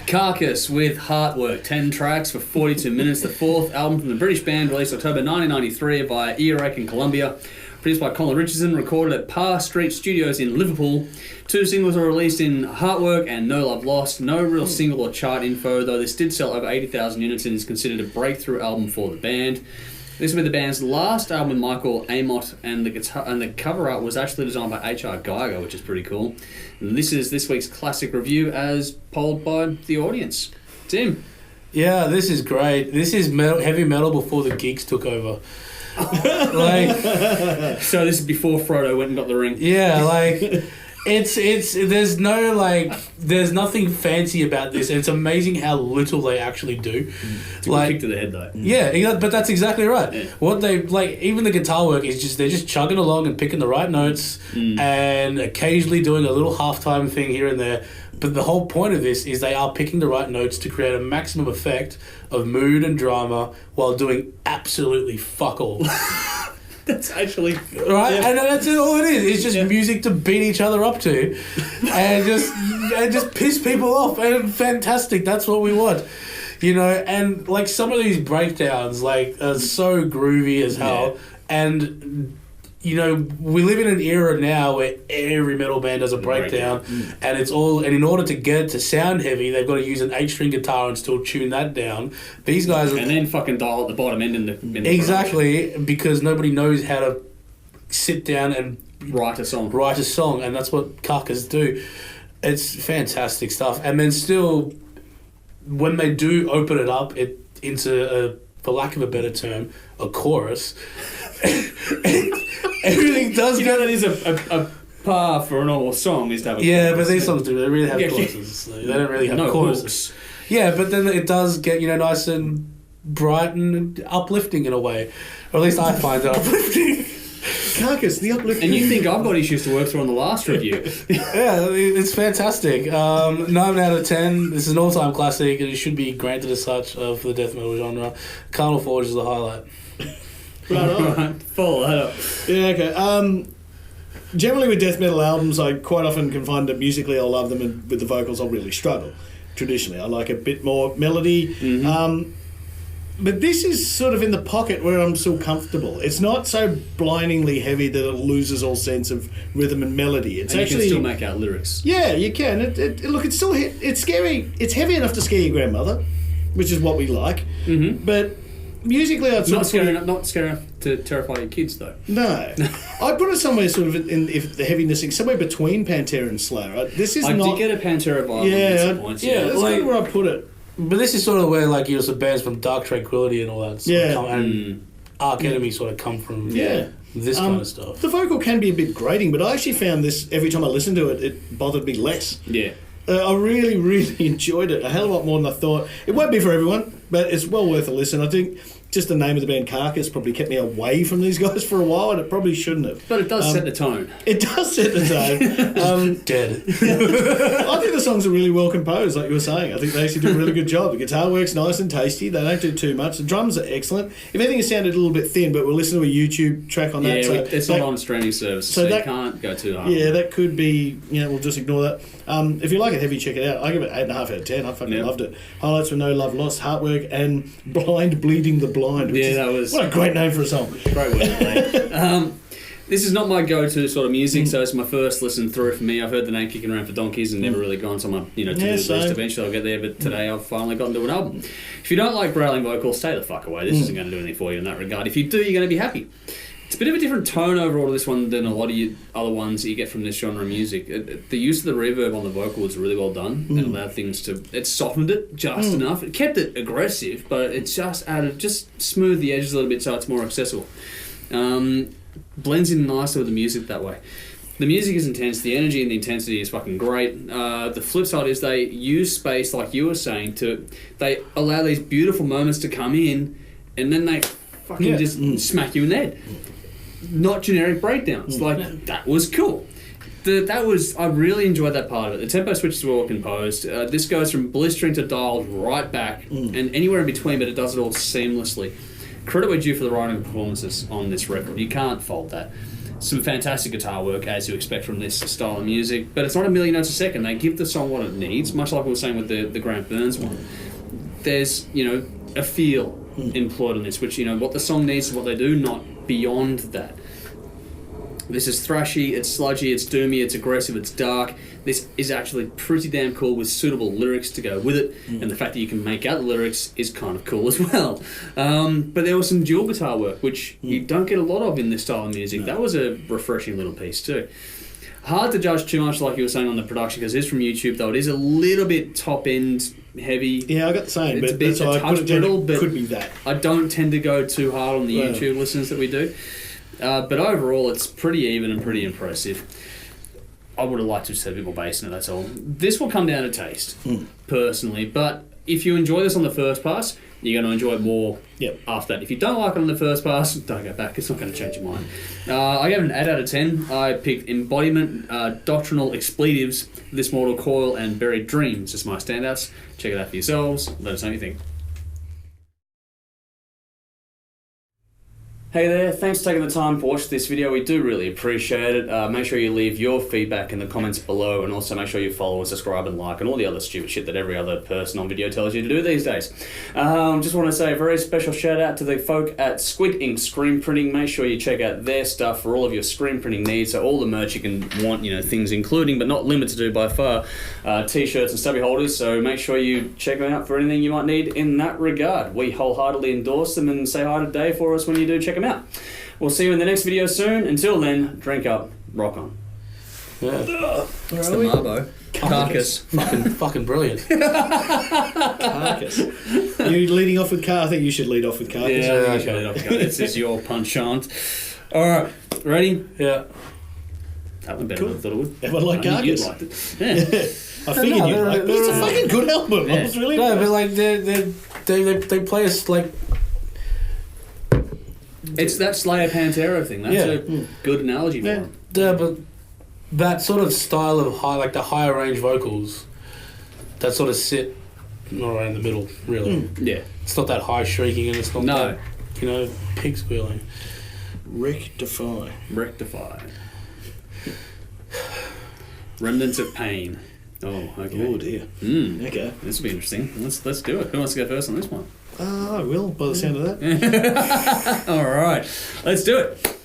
Carcass with Heartwork, 10 tracks for 42 minutes, the fourth album from the British band, released October 1993 via Earache in Colombia, produced by Colin Richardson, recorded at Parr Street Studios in Liverpool. 2 singles were released in Heartwork and No Love Lost. No real single or chart info, though this did sell over 80,000 units and is considered a breakthrough album for the band. This will be the band's last album with Michael Amott, and the cover art was actually designed by H.R. Geiger, which is pretty cool. And this is this week's classic review as polled by the audience. Tim? Yeah, this is great. This is heavy metal before the geeks took over. So this is before Frodo went and got the ring. Yeah, there's nothing fancy about this, and it's amazing how little they actually do. It's a good kick to the head, though. Yeah, but that's exactly right. Yeah. What they even the guitar work is they're just chugging along and picking the right notes, and occasionally doing a little halftime thing here and there. But the whole point of this is they are picking the right notes to create a maximum effect of mood and drama while doing absolutely fuck all. That's actually... Right? Yeah. And that's all it is. It's just music to beat each other up to and just piss people off. And fantastic. That's what we want. You know, and like some of these breakdowns are so groovy as hell. Yeah. And... You know, we live in an era now where every metal band does a breakdown, and in order to get it to sound heavy, they've got to use an 8-string guitar and still tune that down. These guys and then fucking dial at the bottom end in the exactly production. Because nobody knows how to sit down and write a song, and that's what Carcass do. It's fantastic stuff, and then still, when they do open it up, into for lack of a better term, a chorus. Everything does go. That is a par for a normal song is to have a chorus. But these songs do. They really have choruses. They don't really have choruses. Yeah, but then it does get nice and bright and uplifting in a way, or at least I find it uplifting. Carcass, the uplifting. And you think I've got issues to work through on the last review? Yeah, it's fantastic. 9 out of 10. This is an all-time classic, and it should be granted as such for the death metal genre. Carnal Forge is the highlight. Right. Follow that up. Yeah, okay. Generally with death metal albums, I quite often can find that musically I'll love them, and with the vocals I'll really struggle. Traditionally, I like a bit more melody. Mm-hmm. But this is sort of in the pocket where I'm still comfortable. It's not so blindingly heavy that it loses all sense of rhythm and melody. It's and actually you can still make out lyrics. Yeah, you can. Look, it's still it's scary. It's heavy enough to scare your grandmother, which is what we like. Mm-hmm. But musically, I'd not scary enough to terrify your kids, though. No, I'd put it somewhere sort of if the heaviness is somewhere between Pantera and Slayer. This is I not. did get a Pantera vibe. Yeah, at points. Yeah, that's kind of where I put it. But this is sort of where some bands from Dark Tranquillity and all that and Arch Enemy sort of come from this kind of stuff. The vocal can be a bit grating, but I actually found this, every time I listened to it, it bothered me less. Yeah. I really, really enjoyed it a hell of a lot more than I thought. It won't be for everyone, but it's well worth a listen. I think just the name of the band Carcass probably kept me away from these guys for a while, and it probably shouldn't have. But it does set the tone. It does set the tone. Dead. I think the songs are really well composed, like you were saying. I think they actually do a really good job. The guitar work's nice and tasty. They don't do too much. The drums are excellent. If anything, it sounded a little bit thin, but we'll listen to a YouTube track on that. Yeah, it's not on streaming services, so you can't go too hard. Yeah, that could be, we'll just ignore that. If you like it heavy, check it out. I give it 8.5 out of 10. I fucking loved it. Highlights were No Love Lost, Heartwork, and Blind Bleeding the Blind. What a great name for a song. Great word. This is not my go-to sort of music, so it's my first listen through for me. I've heard the name kicking around for donkeys and never really gone to my to-do list. Eventually I'll get there, but today I've finally gotten to an album. If you don't like growling vocals, stay the fuck away. This isn't going to do anything for you in that regard. If you do, you're going to be happy. It's a bit of a different tone overall to this one than a lot of other ones that you get from this genre of music. The use of the reverb on the vocal was really well done. It allowed things to... It softened it just enough. It kept it aggressive, but it just smoothed the edges a little bit so it's more accessible. Blends in nicely with the music that way. The music is intense. The energy and the intensity is fucking great. The flip side is they use space, like you were saying, they allow these beautiful moments to come in, and then they fucking just smack you in the head. Not generic breakdowns. That was cool. I really enjoyed that part of it. The tempo switches were well composed. This goes from blistering to dialed right back and anywhere in between, but it does it all seamlessly. Credit where due for the writing and performances on this record. You can't fault that. Some fantastic guitar work, as you expect from this style of music, but it's not a million notes a second. They give the song what it needs, much like we were saying with the Grant Burns one. There's, a feel employed in this, which, what the song needs is what they do, not beyond that. This is thrashy, it's sludgy, it's doomy, it's aggressive, it's dark. This is actually pretty damn cool with suitable lyrics to go with it, and the fact that you can make out the lyrics is kind of cool as well. But there was some dual guitar work, which you don't get a lot of in this style of music. No. That was a refreshing little piece too. Hard to judge too much, like you were saying, on the production, because it is from YouTube, though. It is a little bit top-end heavy. Yeah, I got the same, it's but that's why I could be that. I don't tend to go too hard on the YouTube listens that we do. But overall, it's pretty even and pretty impressive. I would have liked to have said a bit more bass in it, that's all. This will come down to taste, personally. But if you enjoy this on the first pass, you're going to enjoy it more after that. If you don't like it on the first pass, don't go back. It's not going to change your mind. I gave it an 8 out of 10. I picked Embodiment, Doctrinal Expletives, This Mortal Coil, and Buried Dreams as my standouts. Check it out for yourselves. Let us know what you think. Hey there, thanks for taking the time to watch this video. We do really appreciate it. Make sure you leave your feedback in the comments below, and also make sure you follow and subscribe and like and all the other stupid shit that every other person on video tells you to do these days. Just want to say a very special shout out to the folk at Squid Ink Screenprinting. Make sure you check out their stuff for all of your screen printing needs. So all the merch you can want, things including but not limited to by far, t-shirts and stubby holders. So make sure you check them out for anything you might need in that regard. We wholeheartedly endorse them, and say hi to Dave for us when you do check them out. We'll see you in the next video soon. Until then, drink up, rock on. Yeah. It's the Marbo. Carcass. Fucking brilliant. Carcass. You leading off with Carcass? I think you should lead off with Carcass. Yeah, you should lead off with Carcass. This is your penchant. Alright, ready? Yeah. That went better than I thought it would. Everyone like Carcass? You liked it. Yeah. I figured you'd like it. It's a fucking good album. Yeah. I was really but like they play us like. It's that Slayer Pantera thing. That's a good analogy for it. Yeah, but that sort of style of the higher range vocals, that sort of sit right in the middle, really. Yeah. It's not that high shrieking, and it's not that, pig squealing. Rectify. Remnants of Pain. Oh, okay. Oh dear. Okay. This will be interesting. Let's do it. Who wants to go first on this one? I will, by the sound of that. All right. Let's do it.